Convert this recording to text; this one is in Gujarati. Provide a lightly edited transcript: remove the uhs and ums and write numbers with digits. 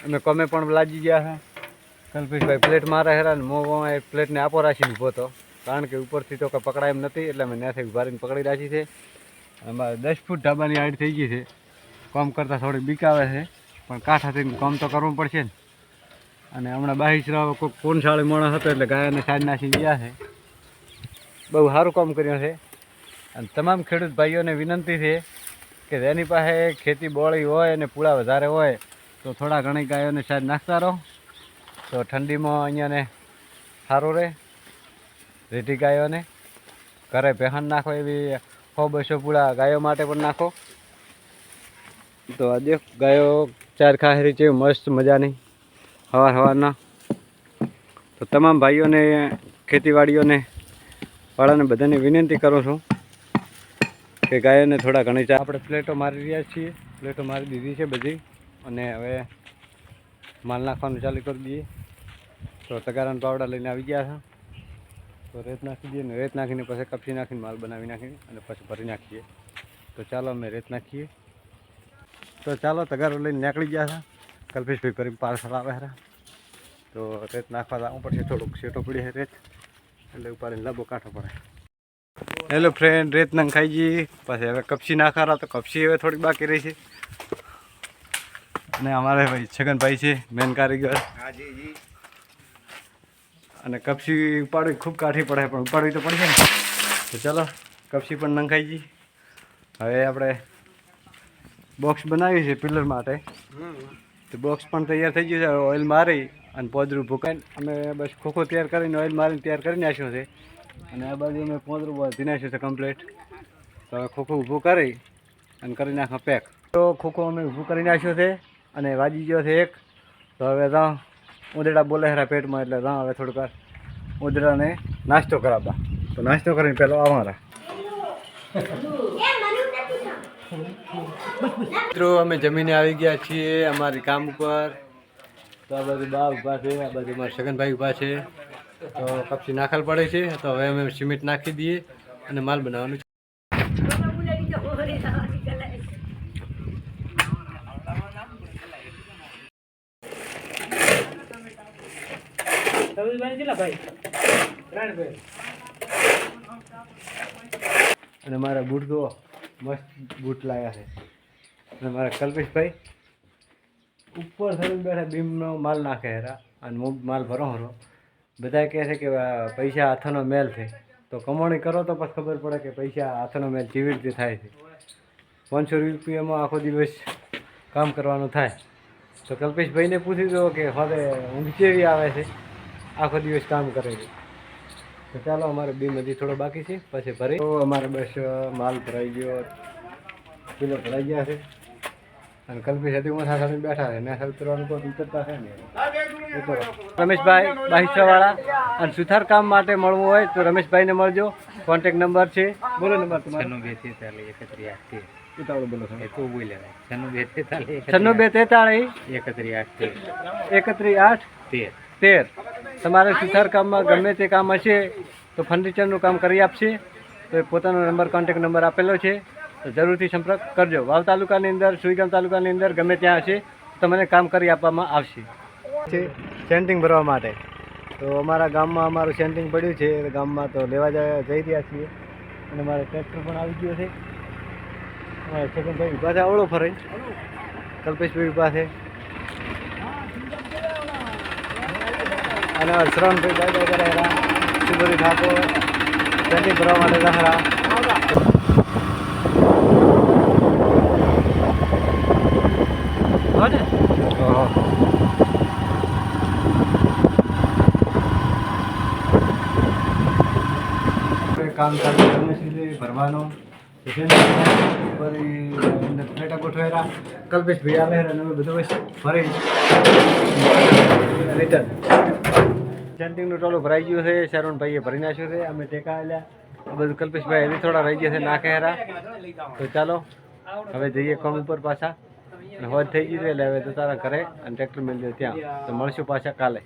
અમે કોમે પણ લાગી ગયા છે. કલ્પેશભાઈ પ્લેટ મારે હેરા ને હું એ પ્લેટને આપો રાખીને ઊભો હતો, કારણ કે ઉપરથી તો કંઈ પકડાય એમ નથી, એટલે અમે ત્યાંથી ઉભારીને પકડી રાખી છે. અમારે 10 ફૂટ ઢાબાની હાઈટ થઈ ગઈ છે. કામ કરતાં થોડી બીક આવે છે, પણ કાંઠાથી કામ તો કરવું પડશે ને. અને હમણાં બાહીસરાવ કોઈ કોણશાળી માણસ હતો એટલે ગાયોને સાઈડ નાખી ગયા છે. બહુ સારું કામ કર્યું છે. અને તમામ ખેડૂત ભાઈઓને વિનંતી છે કે જેની પાસે ખેતી બોળી હોય અને પૂળા વધારે હોય તો થોડા ઘણી ગાયોને સાઈડ નાખતા રહો, તો ઠંડીમાં અહીંયાને સારું રહે. રેઢી ગાયોને ઘરે પહેણ નાખો એવી 100-200 પૂળા ગાયો માટે પણ નાખો. તો આ દેખ ગાયો 4 ખાહરી છે મસ્ત મજાની સવારના. તો તમામ ભાઈઓને ખેતીવાડીઓને વાળાને બધાને વિનંતી કરું છું કે ગાયોને થોડા ઘણી ચા. આપણે પ્લેટો મારી રહ્યા છીએ, પ્લેટો મારી દીધી છે બધી, અને હવે માલ નાખવાનું ચાલુ કરી દઈએ. તો તગારાના પાવડા લઈને આવી ગયા છે, તો રેત નાખી દઈએ ને રેત નાખીને પછી કપસી નાખીને માલ બનાવી નાખીએ અને પછી ભરી નાખીએ. તો ચાલો અમે રેત નાખીએ. તો ચાલો તગારો લઈને નીકળી ગયા છે. કલ્પેશભાઈ ફરી પાર્સલ આવે છે, તો રેત નાખવા જવું પડશે. થોડુંક શેટો પડી છે રેત, એટલે ઉપાડીને લાંબો કાંઠો પડે. હેલો ફ્રેન્ડ, રેત નાખાઈ ગઈ, પછી હવે કપસી નાખારા, તો કપસી હવે થોડીક બાકી રહી છે. અને અમારે ભાઈ છગનભાઈ છે મેન કારીગર, અને કપસી ઉપાડવી ખૂબ કાઠી પડે, પણ ઉપાડવી તો પડશે ને. તો ચાલો કપસી પણ નંખાઈ ગઈ. હવે આપણે બોક્સ બનાવ્યું છે પિલર માટે, તો બોક્સ પણ તૈયાર થઈ ગયું છે. ઓઇલ મારી અને પોદરું ભૂકાઈને અમે બસ ખોખો તૈયાર કરીને ઓઇલ મારીને તૈયાર કરી નાખ્યો છે. અને આ બાજુ અમે પોદરું બાંધી નાખ્યું છે કમ્પ્લીટ. તો હવે ખોખો ઊભું કરી અને કરી નાખો પેક. તો ખોખો અમે ઊભું કરી નાખ્યો છે અને વાજી ગયો છે એક. તો હવે ત્યાં ઉંદરડા બોલે ખરા પેટમાં, એટલે ત્યાં હવે થોડીક વાર ઉંદરડાને નાસ્તો કરાવવા. તો નાસ્તો કરીને પહેલો અમારા મિત્રો અમે જમીને આવી ગયા છીએ અમારી કામ ઉપર. તો આ બાજુ બા ઊભા છે, આ બાજુ મારા છગનભાઈ ઊભા છે. તો કપસી નાખલ પડે છે, તો હવે અમે સિમેન્ટ નાખી દઈએ અને માલ બનાવવાનું છે. અને મારા બૂટ તો મસ્ત બૂટ લાવ્યા છે. અને મારા કલ્પેશભાઈ ઉપર થઈને બેઠા બીમનો માલ નાખે હેરા, અને હું માલ ભરો હરો. બધા કહે છે કે પૈસા હાથનો મેલ છે, તો કમાણી કરો તો પછી ખબર પડે કે પૈસા હાથનો મેલ કેવી રીતે થાય છે. 500 રૂપિયામાં આખો દિવસ કામ કરવાનું થાય. તો કલ્પેશભાઈને પૂછી દો કે હવે ઊંઘ કેવી આવે છે, આખો દિવસ કામ કરે છે. તો ચાલો અમારે બીમ હજી થોડો બાકી છે, પછી ભરી. તો અમારે બસ માલ ભરાઈ ગયો, કિલો ભરાઈ ગયા છે. અને કલ્પેશ હજી હું સાથે બેઠા છે, ને ઉતરવાનું કોઈ ઉતરતા છે ને. રમેશભાઈ બાહિસરાવાળા, અને સુથાર કામ માટે મળવું હોય તો રમેશભાઈને મળજો. કોન્ટેક નંબર છે, બોલો નંબર તમારો. 9243 ઉતાવળ બોલો છો. 9243 13. તમારે સુથાર કામમાં ગમે તે કામ હશે તો ફર્નિચરનું કામ કરી આપશે. તો પોતાનો નંબર કોન્ટેક નંબર આપેલો છે, તો જરૂરથી સંપર્ક કરજો. વાવ તાલુકાની અંદર, સુઈગામ તાલુકાની અંદર ગમે ત્યાં હશે તો તમને કામ કરી આપવામાં આવશે. સેન્ટિંગ ભરવા માટે તો અમારા ગામમાં અમારું સેન્ટિંગ પડ્યું છે ગામમાં, તો લેવા જઈ રહ્યા છીએ. અને મારે ટ્રેક્ટર પણ આવી ગયો છે. છગનભાઈ ઊભા છે આવડો ફરે, કલ્પેશભાઈ ઊભા છે, અને શ્રવણભાઈ દાદા કરેલા, શિવરી ઠાકોર સેન્ટિંગ ભરવા માટે રહરા. કામ ચાલુ ભરવાનું ફ્લેટા ગોઠવેલા. કલ્પેશભાઈ આવે અને અમે બધું ભરી રિટર્ન. સેન્ટિંગનું ટોલું ભરાઈ ગયું છે, શરવણભાઈએ ભરી નાખ્યું છે. અમે ટેકા આવ્યા, આ બધું કલ્પેશભાઈ હજી થોડા રહી ગયા છે નાખે હેરા. તો ચાલો હવે જઈએ કામ ઉપર પાછા. હોજ થઈ ગઈ છે એટલે હવે તો તારા ઘરે અને ટ્રેક્ટર મેળવ્યો ત્યાં. તો મળશું પાછા કાલે.